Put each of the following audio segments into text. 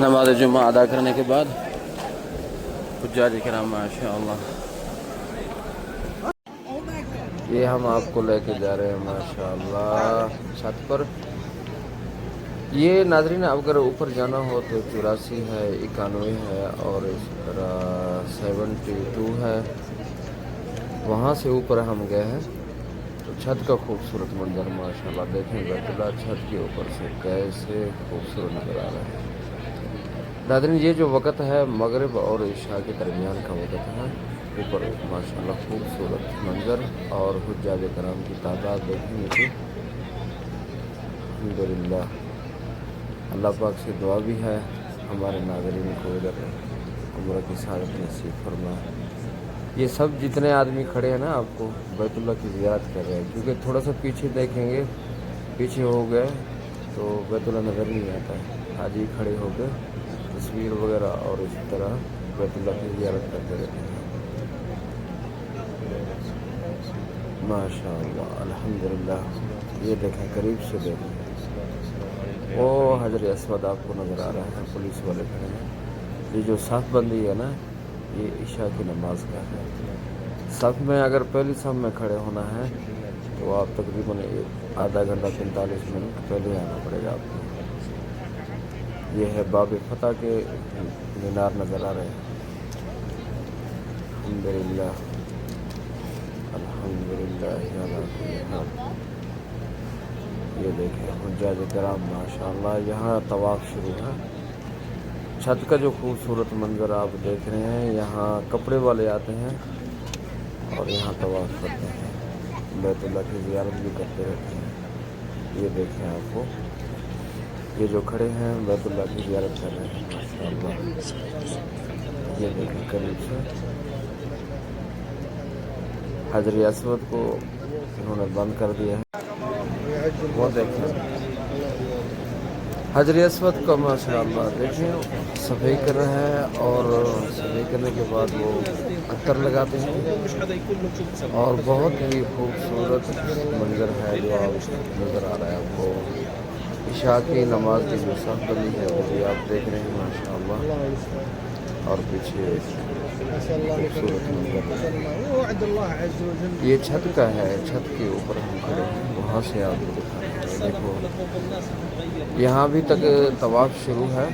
نماز جمعہ ادا کرنے کے بعد حجاج کرام ماشاءاللہ یہ ہم آپ کو لے کے جا رہے ہیں ماشاءاللہ چھت پر. یہ ناظرین اگر اوپر جانا ہو تو 84 ہے، 91 ہے اور اس طرح 72 ہے. وہاں سے اوپر ہم گئے ہیں تو چھت کا خوبصورت منظر ماشاءاللہ دیکھیں. بیت اللہ چھت کے اوپر سے کیسے خوبصورت نظر آ رہا ہے. ناظرین یہ جو وقت ہے مغرب اور عشاء کے درمیان کا وقت ہے. اوپر ماشاءاللہ خوبصورت منظر اور حجاج کرام کی تعداد دیکھیں گے. الحمدللہ اللہ پاک سے دعا بھی ہے ہمارے ناظرین کو ادھر عمرہ کی سعادت نصیب فرمائے. یہ سب جتنے آدمی کھڑے ہیں نا آپ کو بیت اللہ کی زیارت کر رہے ہیں، کیونکہ تھوڑا سا پیچھے دیکھیں گے، پیچھے ہو گئے تو بیت اللہ نظر نہیں آتا ہے. حاجی کھڑے ہو گئے تصویر وغیرہ اور اسی طرح بیت اللہ کی زیارت کرتے رہتے ہیں. ماشاءاللہ الحمدللہ. یہ دیکھیں قریب سے دیکھیں، وہ حجر اسود آپ کو نظر آ رہا ہے. پولیس والے کھڑے ہیں. یہ جو صف بندی ہے نا یہ عشاء کی نماز کا ہے. صف میں اگر پہلی صف میں کھڑے ہونا ہے تو آپ تقریباً آدھا گھنٹہ 45 منٹ پہلے آنا پڑے گا آپ کو. یہ ہے باب فتح کے مینار نظر آ رہے ہیں. الحمدللہ الحمدللہ. یہ دیکھیں حجاج کرام ماشاءاللہ یہاں طواف شروع ہے. چھت کا جو خوبصورت منظر آپ دیکھ رہے ہیں، یہاں کپڑے والے آتے ہیں اور یہاں طواف کرتے ہیں، بیت اللہ کی زیارت بھی کرتے رہتے ہیں. یہ دیکھیں آپ کو یہ جو کھڑے ہیں بیت اللہ کی زیارت کر رہے ہیں ماشاءاللہ. یہ دیکھیں قریب سے حجر اسود کو انہوں نے بند کر دیا ہے. وہ دیکھیں حجر اسود کا ماشاءاللہ دیکھیں صفائی کر رہے ہیں اور صفائی کرنے کے بعد وہ عطر لگاتے ہیں اور بہت ہی خوبصورت منظر ہے جو آپ نظر آ رہا ہے آپ کو. عشاء کی نماز کی جو صف بندی ہے وہ بھی آپ دیکھ رہے ہیں ماشاءاللہ. اور پیچھے خوبصورت منظر یہ چھت کا ہے. چھت کے اوپر ہم کھڑے ہیں، وہاں سے آپ کو دکھا رہے ہیں. دیکھو یہاں بھی تک طواف شروع ہے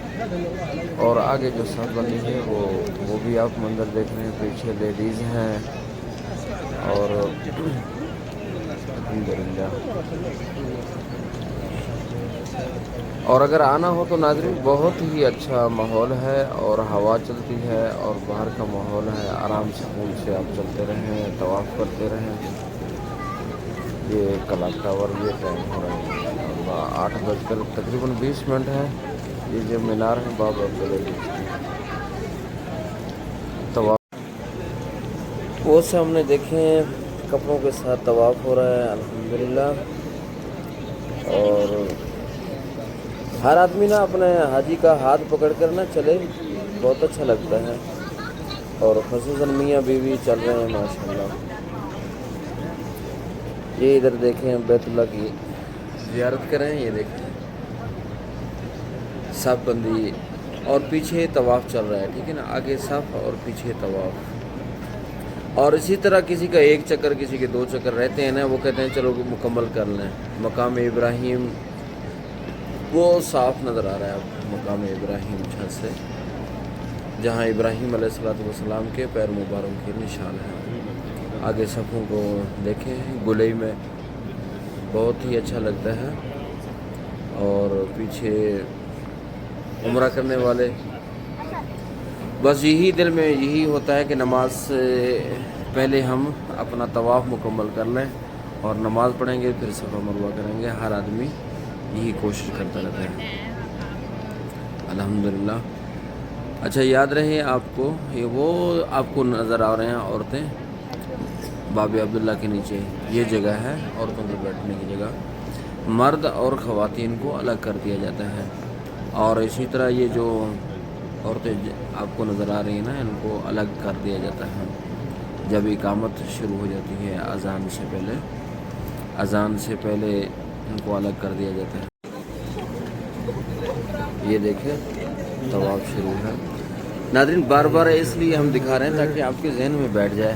اور آگے جو صف بندی ہے وہ بھی آپ منظر دیکھ رہے ہیں. پیچھے لیڈیز ہیں اور الحمدللہ. اور اگر آنا ہو تو ناظرین بہت ہی اچھا ماحول ہے اور ہوا چلتی ہے اور باہر کا ماحول ہے. آرام سکون سے آپ چلتے رہیں، طواف کرتے رہیں. یہ کلاک ٹاور یہ ٹائم ہو رہا ہے 8 بج کر تقریباً 20 منٹ ہے. یہ جو مینار ہے باب عبدالعزیز کی طواف وہ سامنے دیکھیں کپڑوں کے ساتھ طواف ہو رہا ہے الحمدللہ. اور ہر آدمی نا اپنے حاجی کا ہاتھ پکڑ کر نہ چلے، بہت اچھا لگتا ہے. اور خصوصاً میاں بیوی چل رہے ہیں ماشاءاللہ. یہ ادھر دیکھیں بیت اللہ کی زیارت کریں. یہ دیکھیں صف بندی اور پیچھے طواف چل رہا ہے، ٹھیک ہے نا. آگے صف اور پیچھے طواف. اور اسی طرح کسی کا 1 چکر کسی کے 2 چکر رہتے ہیں نا، وہ کہتے ہیں چلو مکمل کر لیں. مقام ابراہیم وہ صاف نظر آ رہا ہے آپ کو. مقام ابراہیم چھت سے جہاں ابراہیم علیہ السلام کے پیر مبارک کے نشان ہیں. آگے صفوں کو دیکھیں گلئی میں بہت ہی اچھا لگتا ہے. اور پیچھے عمرہ کرنے والے بس یہی دل میں یہی ہوتا ہے کہ نماز سے پہلے ہم اپنا طواف مکمل کر لیں اور نماز پڑھیں گے پھر صفا مروہ کریں گے. ہر آدمی یہی کوشش کرتا رہتا ہے الحمدللہ. اچھا یاد رہے آپ کو یہ وہ آپ کو نظر آ رہے ہیں عورتیں باب عبداللہ کے نیچے. یہ جگہ ہے عورتوں کے بیٹھنے کی جگہ. مرد اور خواتین کو الگ کر دیا جاتا ہے. اور اسی طرح یہ جو عورتیں آپ کو نظر آ رہی ہیں نا ان کو الگ کر دیا جاتا ہے جب اقامت شروع ہو جاتی ہے. اذان سے پہلے ان کو الگ کر دیا جاتا ہے. یہ دیکھیں طواف شروع ہے ناظرین. بار بار اس لیے ہم دکھا رہے ہیں تاکہ آپ کے ذہن میں بیٹھ جائے.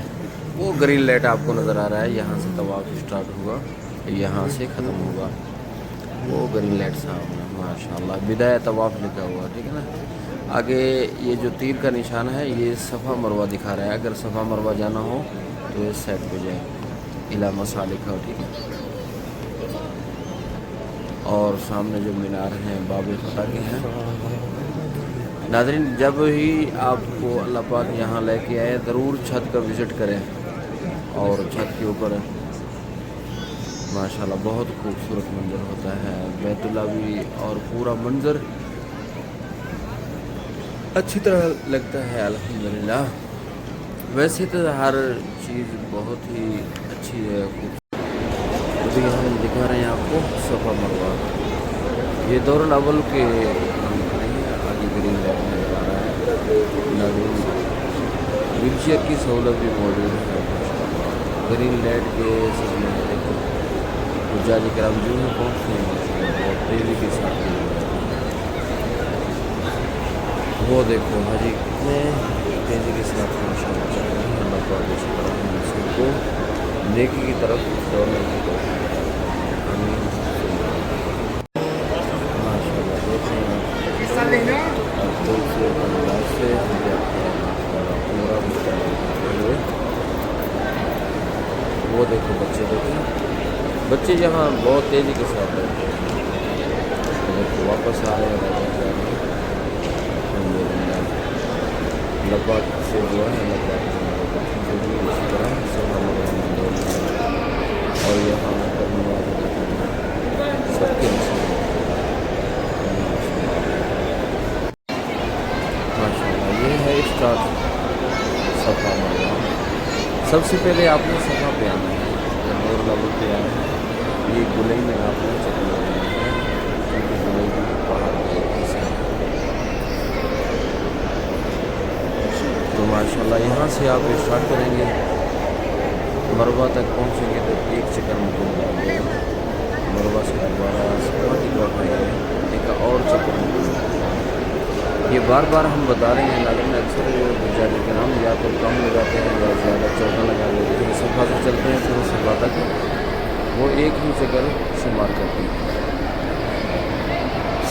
وہ گرین لائٹ آپ کو نظر آ رہا ہے, یہاں سے طواف اسٹارٹ ہوگا, یہاں سے ختم ہوگا. وہ گرین لائٹ صاحب ہے ماشاء اللہ, بدایہ طواف لکھا ہوا, ٹھیک ہے نا. آگے یہ جو تیر کا نشان ہے یہ صفا مروہ دکھا رہا ہے. اگر صفا مروہ جانا ہو تو اس سائڈ پہ جائیں, الا مسا لکھا ہو, ٹھیک ہے. اور سامنے جو مینار ہیں باب فتح کے ہیں. ناظرین جب ہی آپ کو اللہ پاک یہاں لے کے آئے ضرور چھت کا وزٹ کریں, اور چھت کے اوپر ماشاءاللہ بہت خوبصورت منظر ہوتا ہے. بیت اللہ بھی اور پورا منظر اچھی طرح لگتا ہے الحمدللہ. ویسے تو ہر چیز بہت ہی اچھی ہے. ابھی ہم دکھا رہے ہیں آپ کو صفا مروہ. یہ دور الاول کے ہم کھڑے ہیں, آگے گرین لائٹ نظر آ رہا ہے. ویل چیئر کی سہولت بھی موجود ہے. گرین لائٹ کے سامنے دیکھو حجاج کرام جو ہے پہنچتے ہیں بہت تیزی کے ساتھ. وہ دیکھو حاجی کتنے تیزی کے ساتھ ماشاء اللہ چل رہے ہیں. اللہ پاک اسی طرح ہم سب کو نیکی کی طرف دوڑنے کی کوشش کریں. آمین. ماشاء اللہ دیکھ رہے ہیں آپ خوبصورت انداز سے پورا ہوئے. وہ دیکھو بچے, دیکھیں بچے یہاں بہت تیزی کے ساتھ رہتے ہیں. دیکھو واپس آ رہے ہیں, واپس جا رہے ہیں. اللہ پاک سے دعا ہے اللہ پاک ہمارے بچوں کو بھی اسی طرح صفا مروہ اور یہاں کرنے والے سب کے نصیب ماشاء اللہ. یہ ہے اسٹارٹ صفا مروہ. سب سے پہلے آپ نے صفا پہ آنا ہے. جب اور لیول پہ آنا ہے یہ گلئی میں آپ نے چکر لگانا ہے, کیونکہ گلئی بھی پہاڑ کا ایک حصہ ہے. تو ماشاءاللہ یہاں سے آپ اسٹارٹ کریں گے, مروہ تک پہنچیں گے تو ایک چکر مکمل ہو جائے گا. مروہ سے دوبارہ صفا کی طرف آئیں گے, ایک اور چکر مکمل. یہ بار بار ہم بتا رہے ہیں لیکن اکثر حجاج کرام یا تو کم لگاتے ہیں یا زیادہ چوکا لگا دیتے ہیں. صفا سے چلتے ہیں پھر صفا تک وہ ایک ہی چکر شمار کرتے ہیں.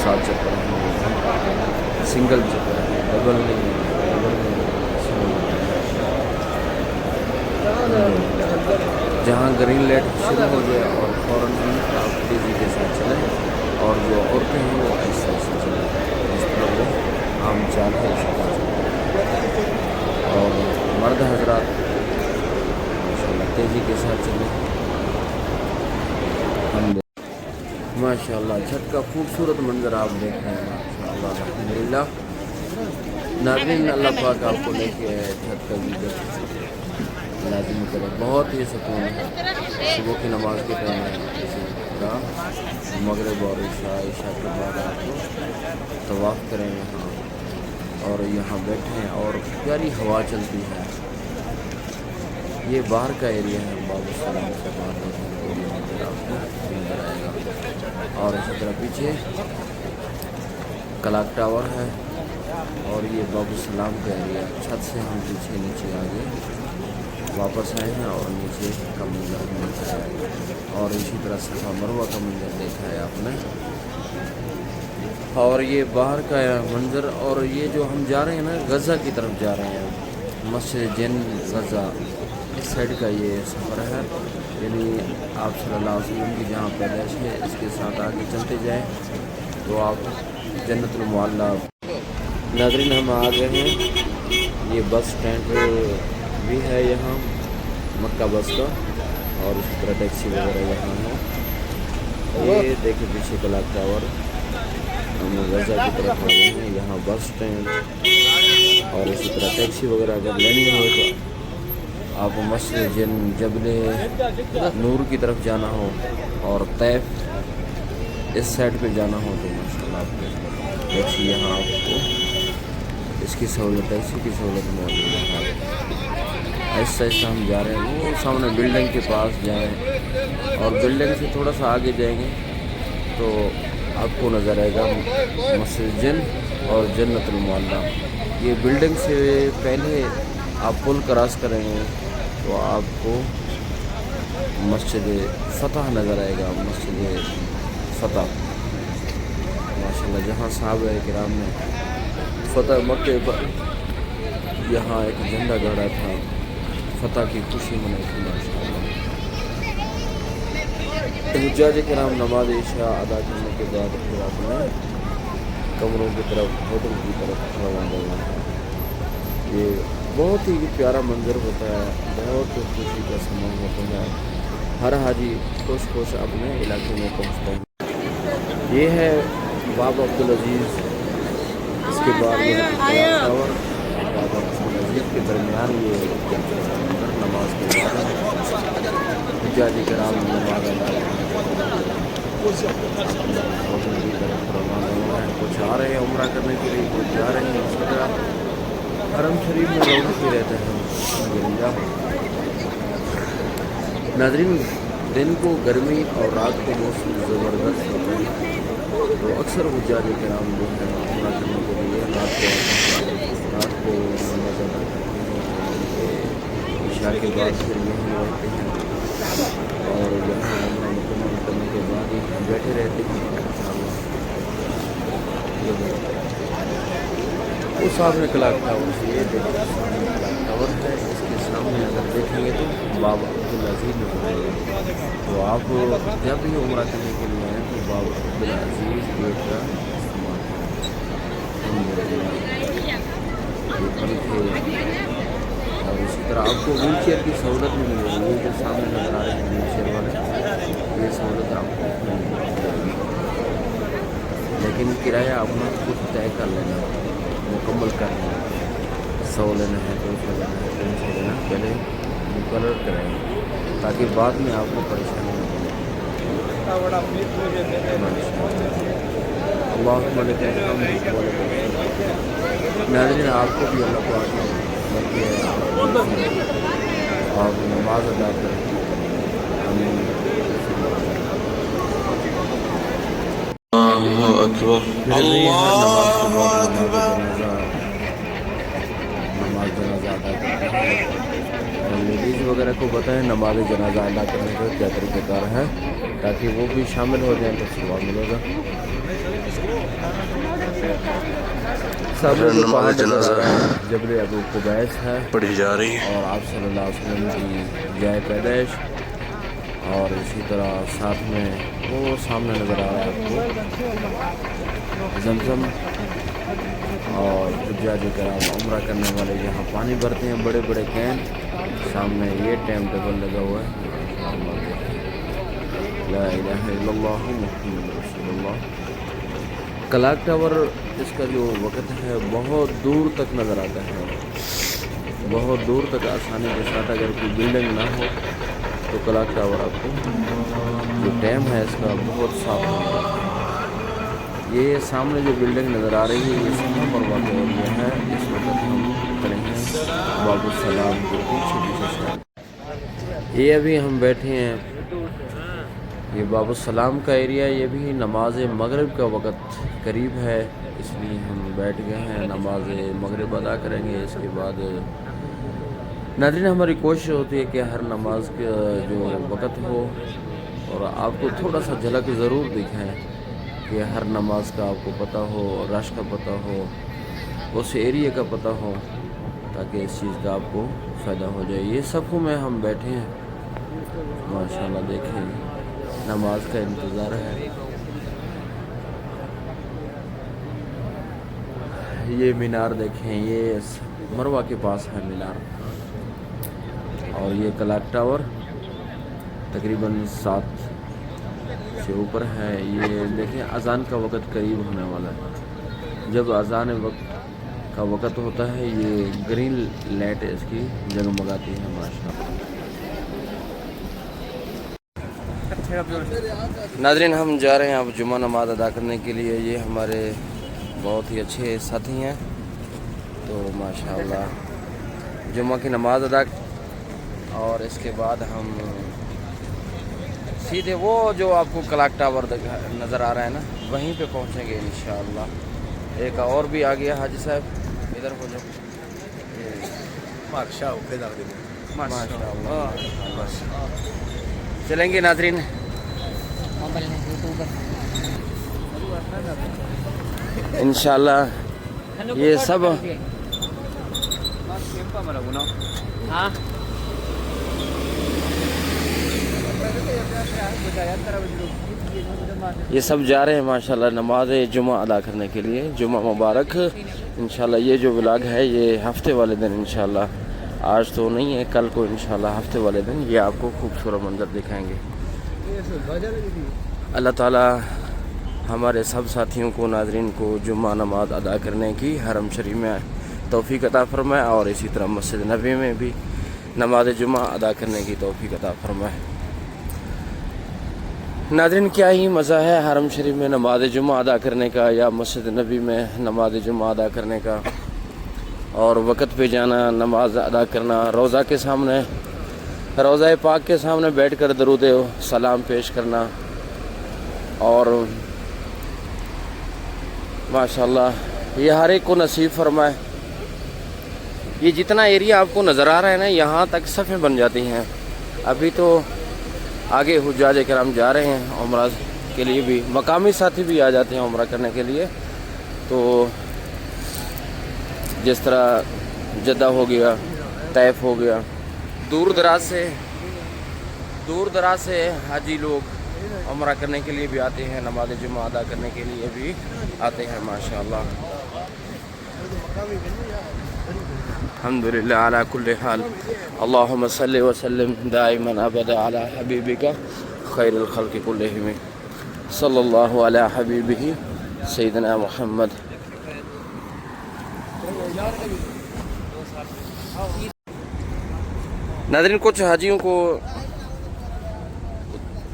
7 چکر ہیں, سنگل چکر ہے, ڈبل نہیں ہے, ڈبل نہیں ہے. جہاں گرین لائٹ شروع ہو جائے اور فوراً آپ تیزی کے ساتھ چلیں, اور جو عورتیں ہیں وہ ایسے ایسے چلیں جس طرح وہ عام چال ہے اس طرح چلیں. اور مرد حضرات ماشاءاللہ تیزی کے ساتھ چلیں. ہم ماشاءاللہ چھت کا خوبصورت منظر آپ دیکھ رہے ہیں ماشاءاللہ الحمدللہ. ناظرین اللہ پاک آپ کو لے کے آئے چھت کا وزٹ لازم کرے. بہت ہی سکون ہے. صبح کی نماز کے ٹائم ہے, اسی طرح مغرب اور عشاء کے بعد آپ کو طواف کریں یہاں, اور یہاں بیٹھیں اور پیاری ہوا چلتی ہے. یہ باہر کا ایریا ہے, باب السلام سے باہر ایریا آپ کو نظر آئے گا. اور اسی طرح پیچھے کلاک ٹاور ہے, اور یہ باب السلام کا ایریا. چھت سے ہم پیچھے نیچے آ گئے واپس آئے ہیں اور نیچے کا منظر ہم دیکھا ہے, اور اسی طرح صفا مروہ کا منظر دیکھا ہے آپ نے. اور یہ باہر کا منظر, اور یہ جو ہم جا رہے ہیں نا غزہ کی طرف جا رہے ہیں, مسجد جن غزہ اس سائڈ کا یہ سفر ہے. یعنی آپ صلی اللہ علیہ وسلم کی جہاں پیدائش ہے اس کے ساتھ آگے چلتے جائیں تو آپ جنت المعلیٰ. ناظرین ہم آ گئے ہیں, یہ بس اسٹینڈ بھی ہے یہاں مکہ بس کا, اور اسی طرح ٹیکسی وغیرہ یہاں ہے. یہ دیکھیں پیچھے کلاک ٹاور. ہم غزہ کی طرف آ گئے ہیں, یہاں بس اسٹینڈ اور اسی طرح ٹیکسی وغیرہ اگر لینی ہو تو آپ مسجد جبل نور کی طرف جانا ہو اور طیف اس سائڈ پہ جانا ہو تو ماشاءاللہ آپ کو ٹیکسی یہاں آپ کو اس کی سہولت, ٹیکسی کی سہولت موجود ہے. ایسا ایسا ہم جا رہے ہیں, وہ سامنے بلڈنگ کے پاس جائیں اور بلڈنگ سے تھوڑا سا آگے جائیں گے تو آپ کو نظر آئے گا مسجد جن اور جنت المعلیٰ۔ یہ بلڈنگ سے پہلے آپ پل کراس کریں گے تو آپ کو مسجد فتح نظر آئے گا، مسجد فتح ماشاءاللہ، جہاں صحابہ کرام نے فتح مکہ پر یہاں ایک جھنڈا گاڑا تھا، فتح کی خوشی منائی تھی ماشاءاللہ۔ حجاج کرام نماز عشاء ادا کرنے کے بعد پھر اپنے کمروں کی طرف، ہوٹل کی طرف روانہ ہوئے۔ یہ بہت ہی پیارا منظر ہوتا ہے، بہت خوشی کا سما ہوتا ہے، ہر حاجی خوش خوش اپنے علاقے میں پہنچتا ہے۔ یہ ہے بابا عبدالعزیز، اس کے بعد اور بابا عبدالعزیز کے درمیان یہ نماز کے بعد حجاج کرام نماز ادا ہوٹل کی طرف روانہ ہوا ہے۔ کچھ آ رہے ہیں عمرہ کرنے کے لیے، کچھ جا رہے ہیں، اسی طرح حرم شریف میں رونق ہی رہتا ہے الحمدللہ۔ ناظرین، دن کو گرمی اور رات کو موسم زبردست ہوتا ہے، تو اکثر حجاج کرام جو ہے عمرہ کرنے کے لیے رات کو نماز ادا کرتے ہیں، عشاء کے بعد پھر یہیں رہتے ہیں اور یہاں عمرہ مکمل کرنے کے بعد ہی بیٹھے رہتے ہیں انشاءاللہ۔ وہ سامنے کلاک ٹاور سے، یہ دیکھیں سامنے کلاک ٹاور ہے، اس کے سامنے اگر دیکھیں گے تو بابا عبدالعزیز نظر آئے گا۔ تو آپ جب بھی عمرہ کرنے کے لیے آئیں تو بابا عبدالعزیز گیٹ کا استعمال کریں الحمدللہ۔ یہ پنکھے اور اسی طرح آپ کو ویل چیئر کی سہولت بھی ملے گی، یہ جو سامنے نظر آ رہے ہیں ویل چیئر والے، یہ سہولت آپ کو مل جائے گی، لیکن کرایہ اپنا خود طے کر لینا، مکمل کر لینا، 100 لینا ہے، 200 لینا ہے، 300 لینا ہے، پہلے مقرر کریں تاکہ بعد میں آپ کو پریشانی نہ ہو۔ اللہم لک الحمد ولک الشکر۔ ناظرین، آپ کو بھی اللہ کو آپ نماز ادا کریں، آمین۔ اللہ اکبر، اللہ اکبر۔ نماز جنازہ ادا کرتے ہیں، لیڈیز وغیرہ کو بتائیں نماز جنازہ ادا کرنے کا کیا طریقہ کار ہے تاکہ وہ بھی شامل ہو جائیں تو ثواب ملے گا۔ نماز جنازہ جبل ابو قبیس ہے پڑھی جا رہی ہے، اور آپ صلی اللہ علیہ وسلم کی جائے پیدائش، اور اسی طرح ساتھ میں وہ سامنے نظر آ رہا ہے آپ کو زمزم، اور حجاج کرام عمرہ کرنے والے یہاں پانی بھرتے ہیں، بڑے بڑے کین، سامنے یہ ٹائم ٹیبل لگا ہوا ہے، لا الہ الا اللہ محمد رسول اللہ۔ کلاک ٹاور اس کا جو وقت ہے بہت دور تک نظر آتا ہے، بہت دور تک آسانی کے ساتھ، اگر کوئی بلڈنگ نہ ہو تو کلاک ٹاور آپ کو جو ٹائم ہے اس کا بہت صاف نظر آتا ہے۔ یہ سامنے جو بلڈنگ نظر آ رہی ہے یہ صحرا پر واقع ایریا ہے، اس وقت ہم کھڑے ہیں باب السلام کے پیچھے شہر۔ یہ ابھی ہم بیٹھے ہیں، یہ باب السلام کا ایریا، یہ بھی نماز مغرب کا وقت قریب ہے، اس لیے ہم بیٹھ گئے ہیں، نماز مغرب ادا کریں گے۔ اس کے بعد ناظرین، ہماری کوشش ہوتی ہے کہ ہر نماز کا جو وقت ہو اور آپ کو تھوڑا سا جھلک ضرور دکھائیں کہ ہر نماز کا آپ کو پتہ ہو، رش کا پتہ ہو، اس ایریے کا پتہ ہو، تاکہ اس چیز کا آپ کو فائدہ ہو جائے۔ یہ صفوں میں ہم بیٹھے ہیں ماشاءاللہ، دیکھیں نماز کا انتظار ہے۔ یہ مینار دیکھیں، یہ مروہ کے پاس ہے مینار، اور یہ کلاک ٹاور تقریباً 7 سے اوپر ہے۔ یہ دیکھیں اذان کا وقت قریب ہونے والا ہے، جب اذان وقت کا وقت ہوتا ہے یہ گرین لائٹ اس کی جگمگاتی ہے ماشاءاللہ۔ ناظرین، ہم جا رہے ہیں اب جمعہ نماز ادا کرنے کے لیے، یہ ہمارے بہت ہی اچھے ساتھی ہیں، تو ماشاءاللہ جمعہ کی نماز ادا، اور اس کے بعد ہم سیدھے وہ جو آپ کو کلاک ٹاور نظر آ رہا ہے نا، وہیں پہ پہنچیں گے انشاءاللہ۔ ایک اور بھی آ گیا حاجی صاحب, ادھر ہو جاؤ. ماشاء ماشاءاللہ. چلیں گے ناظرین, انشاءاللہ یہ سب یہ سب جا رہے ہیں ماشاءاللہ نماز جمعہ ادا کرنے کے لیے. جمعہ مبارک. انشاءاللہ یہ جو ولاگ ہے یہ ہفتے والے دن انشاءاللہ, آج تو نہیں ہے, کل کو انشاءاللہ ہفتے والے دن یہ آپ کو خوبصورت منظر دکھائیں گے. اللہ تعالی ہمارے سب ساتھیوں کو, ناظرین کو جمعہ نماز ادا کرنے کی حرم شریف میں توفیق عطا فرمائے, اور اسی طرح مسجد نبوی میں بھی نماز جمعہ ادا کرنے کی توفیق عطا فرمائے. ناظرین کیا ہی مزہ ہے حرم شریف میں نماز جمعہ ادا کرنے کا, یا مسجد نبوی میں نماز جمعہ ادا کرنے کا, اور وقت پہ جانا, نماز ادا کرنا, روضہ کے سامنے, روضہ پاک کے سامنے بیٹھ کر درود سلام پیش کرنا, اور ماشاءاللہ یہ ہر ایک کو نصیب فرمائے. یہ جتنا ایریا آپ کو نظر آ رہا ہے نا, یہاں تک صفیں بن جاتی ہیں. ابھی تو آگے حجاج کرام جا رہے ہیں عمرہ کے لیے, بھی مقامی ساتھی بھی آ جاتے ہیں عمرہ کرنے کے لیے. تو جس طرح جدہ ہو گیا, طیف ہو گیا, دور دراز سے حاجی لوگ عمرہ کرنے کے لیے بھی آتے ہیں, نماز جمعہ ادا کرنے کے لیے بھی آتے ہیں ماشاءاللہ. الحمدللہ علی کل حال. اللہم صلی وسلم دائما ابدا علی حبیبک خیر الخلق کلہم صلی اللہ علی حبیبہ سیدنا محمد. ناظرین کچھ حاجیوں کو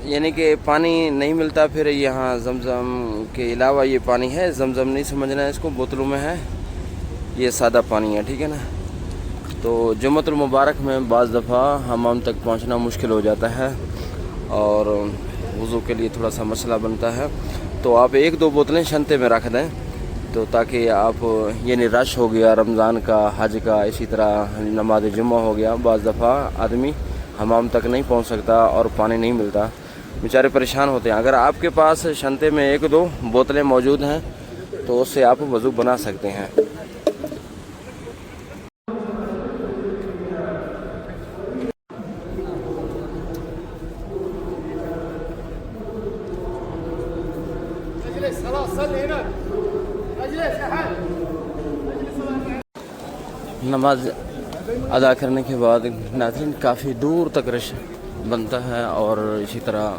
یعنی کہ پانی نہیں ملتا, پھر یہاں زمزم کے علاوہ یہ پانی ہے, زمزم نہیں سمجھنا ہے اس کو, بوتلوں میں ہے, یہ سادہ پانی ہے, ٹھیک ہے نا. تو جمعۃ المبارک میں بعض دفعہ حمام تک پہنچنا مشکل ہو جاتا ہے, اور وضو کے لیے تھوڑا سا مسئلہ بنتا ہے. تو آپ 1-2 بوتلیں شنتے میں رکھ دیں, تو تاکہ آپ یعنی رش ہو گیا رمضان کا, حج کا, اسی طرح نماز جمعہ ہو گیا, بعض دفعہ آدمی حمام تک نہیں پہنچ سکتا اور پانی نہیں ملتا, بیچارے پریشان ہوتے ہیں. اگر آپ کے پاس شنتے میں 1-2 بوتلیں موجود ہیں تو اس سے آپ وضو بنا سکتے ہیں. نماز ادا کرنے کے بعد ناظرین کافی دور تک رش بنتا ہے, اور اسی طرح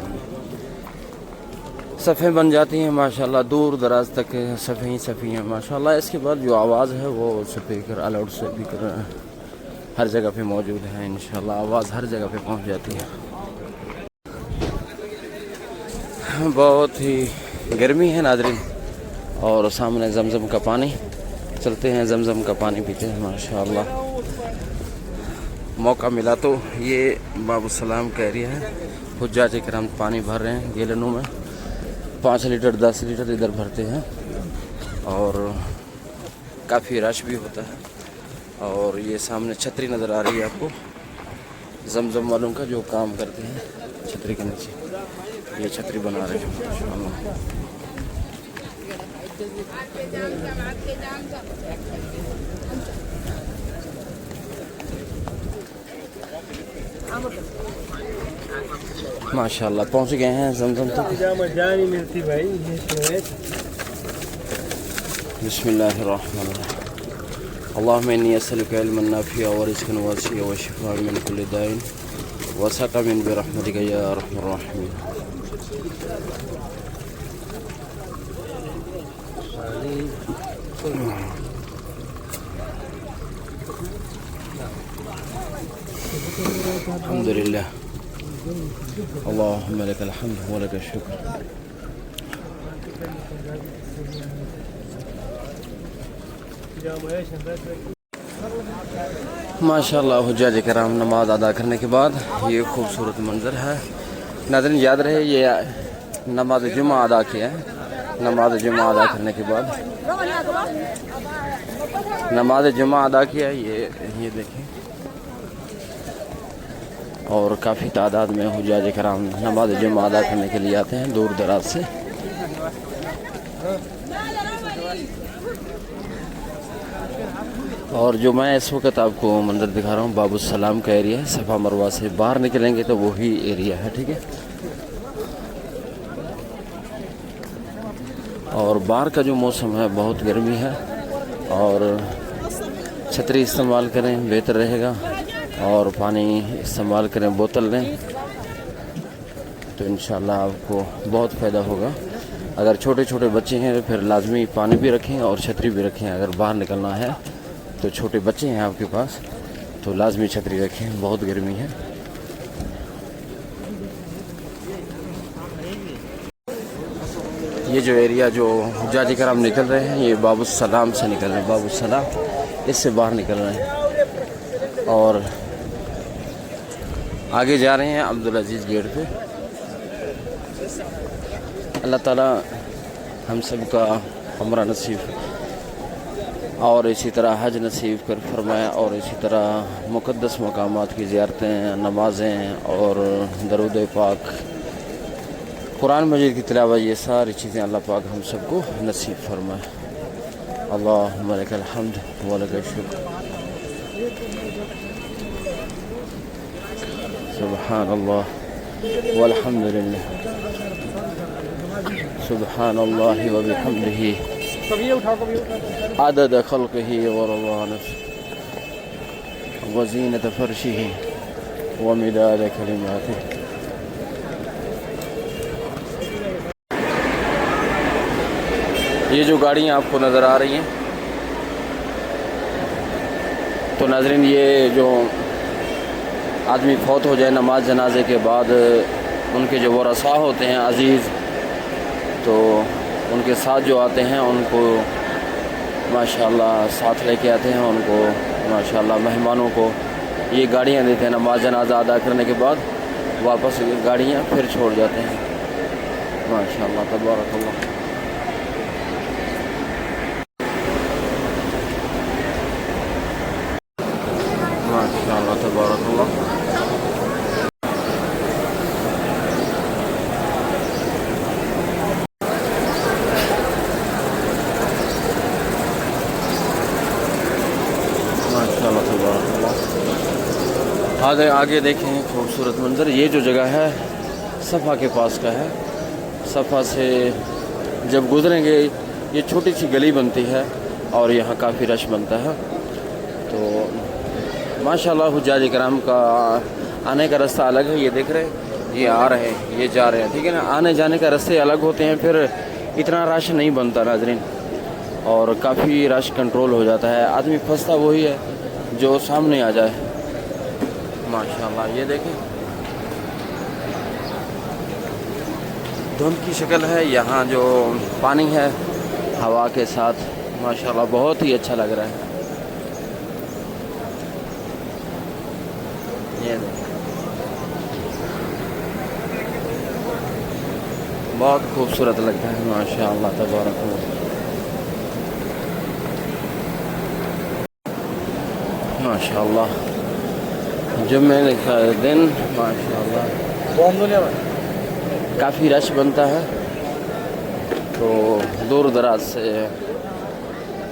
صفیں بن جاتی ہیں ماشاءاللہ, دور دراز تک صفیں ہی صفیں ہیں ماشاءاللہ. اس کے بعد جو آواز ہے وہ سپیکر, الاؤڈ سپیکر ہر جگہ پہ موجود ہے انشاءاللہ, آواز ہر جگہ پہ پہنچ جاتی ہے. بہت ہی گرمی ہے ناظرین, اور سامنے زمزم کا پانی, چلتے ہیں زمزم کا پانی پیتے ہیں ماشاءاللہ. موقع ملا تو یہ باب السلام کا ایریا ہے, حجاج کرام پانی بھر رہے ہیں گیلنوں میں, 5 لیٹر 10 لیٹر ادھر بھرتے ہیں, اور کافی رش بھی ہوتا ہے. اور یہ سامنے چھتری نظر آ رہی ہے آپ کو, زمزم والوں کا جو کام کرتے ہیں چھتری کے نیچے, یہ چھتری بنا رہے ہیں ماشاءاللہ. ماشاءاللہ پہنچ گئے ہیں زمزم تک. بسم اللہ الرحمن الرحیم. اللہم انی اسألک علما نافعا ورزقا واسعا وشفاء من کل داء وسقما برحمتک یا ارحم الراحمین. الحمدللہ. اللہم لک الحمد ولک الشکر. ماشاءاللہ حجاج کرام نماز ادا کرنے کے بعد یہ خوبصورت منظر ہے. ناظرین یاد رہے یہ نماز جمعہ ادا کیا ہے, نماز جمعہ ادا کرنے کے بعد نماز جمعہ ادا کیا. یہ دیکھیں, اور کافی تعداد میں حجاج کرام نماز جمعہ ادا کرنے کے لیے آتے ہیں دور دراز سے. اور جو میں اس وقت آپ کو منظر دکھا رہا ہوں باب السلام کا ایریا ہے. صفا مروہ سے باہر نکلیں گے تو وہی ایریا ہے, ٹھیک ہے. اور باہر کا جو موسم ہے بہت گرمی ہے, اور چھتری استعمال کریں بہتر رہے گا, اور پانی استعمال کریں, بوتل لیں تو انشاءاللہ آپ کو بہت فائدہ ہوگا. اگر چھوٹے چھوٹے بچے ہیں پھر لازمی پانی بھی رکھیں اور چھتری بھی رکھیں. اگر باہر نکلنا ہے تو چھوٹے بچے ہیں آپ کے پاس تو لازمی چھتری رکھیں, بہت گرمی ہے. یہ جو ایریا جو حجاج کرام نکل رہے ہیں یہ باب السلام سے نکل رہے ہیں, باب السلام اس سے باہر نکل رہے ہیں اور آگے جا رہے ہیں عبدالعزیز گیٹ پہ. اللہ تعالیٰ ہم سب کا عمرہ نصیب اور اسی طرح حج نصیب کر فرمائے, اور اسی طرح مقدس مقامات کی زیارتیں, نمازیں اور درود پاک, قرآن مجید کی تلاوت, یہ ساری چیزیں اللہ پاک ہم سب کو نصیب فرمائے. اللہم لک الحمد ولک الشکر. سبحان اللہ والحمد للہ, سبحان اللہ وبحمدہ, عدد خلقہ ورضا نفسہ وزینت فرشہ ومداد کلماتہ. یہ جو گاڑیاں آپ کو نظر آ رہی ہیں تو ناظرین, یہ جو آدمی فوت ہو جائے نماز جنازے کے بعد, ان کے جو ورثاء ہوتے ہیں عزیز, تو ان کے ساتھ جو آتے ہیں ان کو ماشاءاللہ ساتھ لے کے آتے ہیں, ان کو ماشاءاللہ مہمانوں کو یہ گاڑیاں دیتے ہیں. نماز جنازہ ادا کرنے کے بعد واپس گاڑیاں پھر چھوڑ جاتے ہیں. ماشاءاللہ تبارک اللہ. ماشاءاللہ تبارک اللہ. ماشاءاللہ تبارک اللہ. آگے دیکھیں خوبصورت منظر. یہ جو جگہ ہے صفا کے پاس کا ہے. صفا سے جب گزریں گے یہ چھوٹی سی گلی بنتی ہے اور یہاں کافی رش بنتا ہے. تو ماشاءاللہ حجاج کرام کا آنے کا رستہ الگ ہے. یہ دیکھ رہے ہیں, یہ آ رہے ہیں, یہ جا رہے ہیں, ٹھیک ہے نا. آنے جانے کا رستے الگ ہوتے ہیں, پھر اتنا رش نہیں بنتا ناظرین, اور کافی رش کنٹرول ہو جاتا ہے. آدمی پھنستا وہی ہے جو سامنے آ جائے. ماشاءاللہ یہ دیکھیں دھند کی شکل ہے. یہاں جو پانی ہے ہوا کے ساتھ ماشاءاللہ بہت ہی اچھا لگ رہا ہے. بہت خوبصورت لگتا ہے. ماشاءاللہ تبارک اللہ. ماشاءاللہ جمعے کا دن ماشاءاللہ کافی رش بنتا ہے, تو دور دراز سے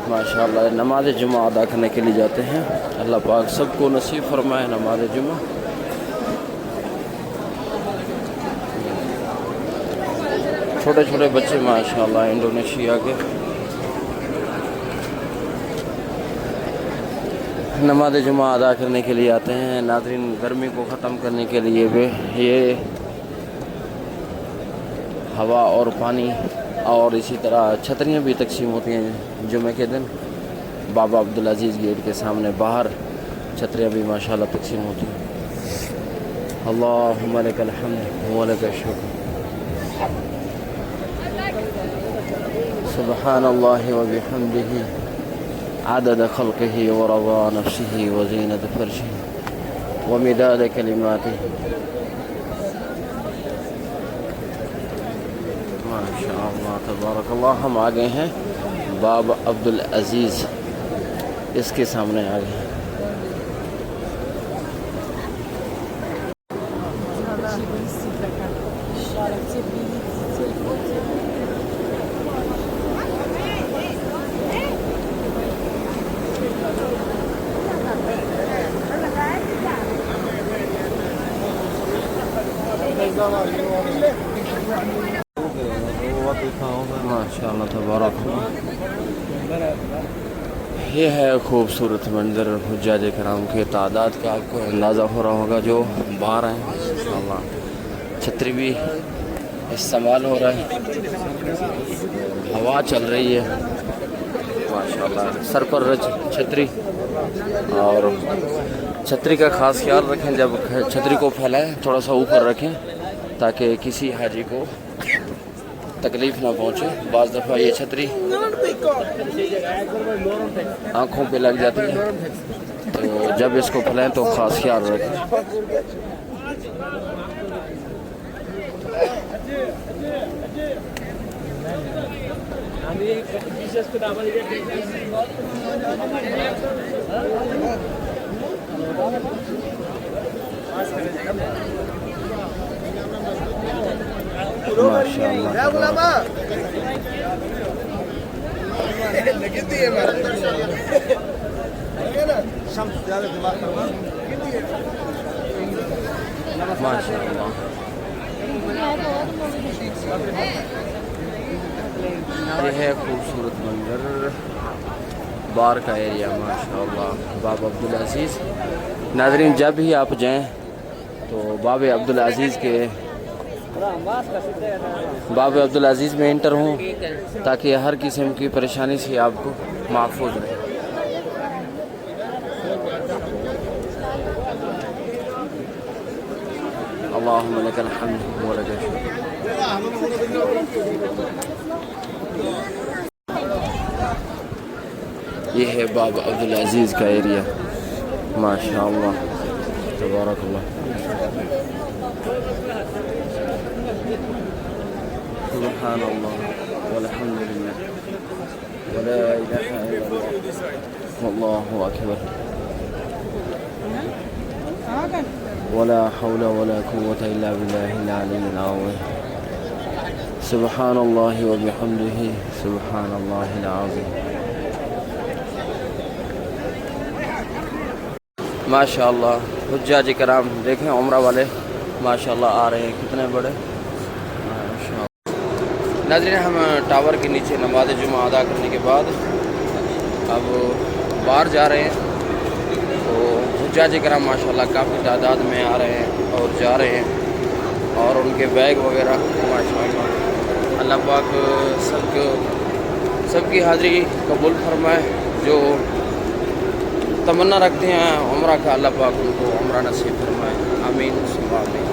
ماشاءاللہ نماز جمعہ ادا کرنے کے لیے جاتے ہیں. اللہ پاک سب کو نصیب فرمائے نماز جمعہ. چھوٹے چھوٹے بچے ماشاءاللہ انڈونیشیا کے نماز جمعہ ادا کرنے کے لیے آتے ہیں. ناظرین گرمی کو ختم کرنے کے لیے بھی یہ ہوا اور پانی اور اسی طرح چھتریاں بھی تقسیم ہوتی ہیں جمعے کے دن. بابا عبدالعزیز گیٹ کے سامنے باہر چھتریاں بھی ماشاءاللہ تقسیم ہوتی ہیں. اللہم لک الحمد ولک الشکر. سبحان اللہ وبحمدہ عدد خلقہ ورضا نفسہ وزینت فرشہ ومداد کلماتہ. ماشاء اللہ تبارک اللہ. ہم آ گئے ہیں باب عبدالعزیز, اس کے سامنے آ گئے ہیں. ماشاء اللہ تبارک اللہ. یہ ہے خوبصورت منظر. حجاج کرام کے تعداد کا آپ کو اندازہ ہو رہا ہوگا جو باہر ہیں. ماشاءاللہ چھتری بھی استعمال ہو رہا ہے, ہوا چل رہی ہے ماشاءاللہ. سر پر چھتری, اور چھتری کا خاص خیال رکھیں. جب چھتری کو پھیلائیں تھوڑا سا اوپر رکھیں تاکہ کسی حاجی کو تکلیف نہ پہنچے. بعض دفعہ یہ چھتری آنکھوں پہ لگ جاتی ہے, تو جب اس کو پھیلائیں تو خاص خیال رکھیں. ماشاءاللہ یہ ہے خوبصورت منظر بار کا ایریا ماشاءاللہ. باب عبدالعزیز. ناظرین جب بھی آپ جائیں تو باب عبدالعزیز میں انٹر ہوں تاکہ ہر قسم کی پریشانی سے آپ کو محفوظ رہے. اللہم لک الحمد و لک الشکر. یہ ہے باب عبدالعزیز کا ایریا ماشاءاللہ تبارک اللہ. سبحان اللہ والحمد للہ ولا الہ الا اللہ واللہ اکبر ولا حول ولا قوة الا باللہ العلی العظیم. سبحان اللہ وبحمدہ سبحان اللہ العظیم. ماشاءاللہ حجاج کرام دیکھیں عمرہ والے ماشاءاللہ آ رہے ہیں کتنے بڑے ماشاءاللہ. ناظرین ہم ٹاور کے نیچے نماز جمعہ ادا کرنے کے بعد اب باہر جا رہے ہیں. تو حجاج کرام ماشاءاللہ کافی تعداد میں آ رہے ہیں اور جا رہے ہیں, اور ان کے بیگ وغیرہ ماشاءاللہ. اللہ پاک سب کی حاضری قبول فرمائے. جو تمنا رکھتے ہیں عمرہ کا اللہ پاک ان کو عمرہ نصیب فرمائے. آمین ثم آمین.